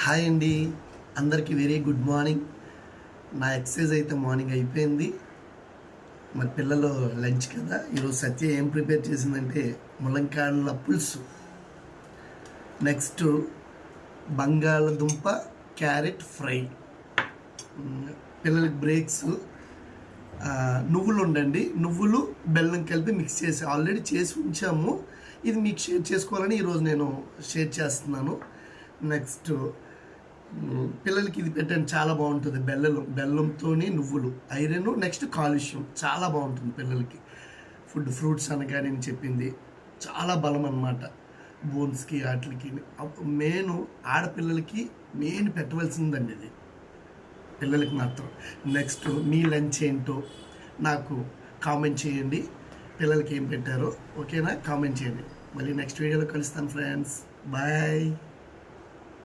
Hi అండి, అందరికీ very good morning. నా ఎక్సర్సైజ్ అయితే మార్నింగ్ అయిపోయింది. మరి పిల్లలు లంచ్ కదా, ఈరోజు సత్య ఏం ప్రిపేర్ చేసిందంటే ములంకాడల పులుసు, నెక్స్ట్ బంగాళదుంప క్యారెట్ ఫ్రై. పిల్లలకి బ్రేక్స్ నువ్వులు ఉండండి, నువ్వులు బెల్లం కలిపి మిక్స్ చేసి ఆల్రెడీ చేసి ఉంచాము. ఇది మీకు షేర్ చేసుకోవాలని ఈరోజు నేను షేర్ చేస్తున్నాను. నెక్స్ట్ పిల్లలకి ఇది పెట్టండి, చాలా బాగుంటుంది. బెల్లంతో నువ్వులు, ఐరన్, నెక్స్ట్ కాలుష్యం, చాలా బాగుంటుంది పిల్లలకి. ఫ్రూట్స్ అనగా నేను చెప్పింది చాలా బలం అన్నమాట, బోన్స్కి వాటికి. మెయిన్ ఆడపిల్లలకి మెయిన్ పెట్టవలసిందండి ఇది, పిల్లలకి మాత్రం. నెక్స్ట్ మీ లంచ్ ఏంటో నాకు కామెంట్ చేయండి, పిల్లలకి ఏం పెట్టారో ఓకేనా, కామెంట్ చేయండి. మళ్ళీ నెక్స్ట్ వీడియోలో కలుస్తాను ఫ్రెండ్స్, బాయ్.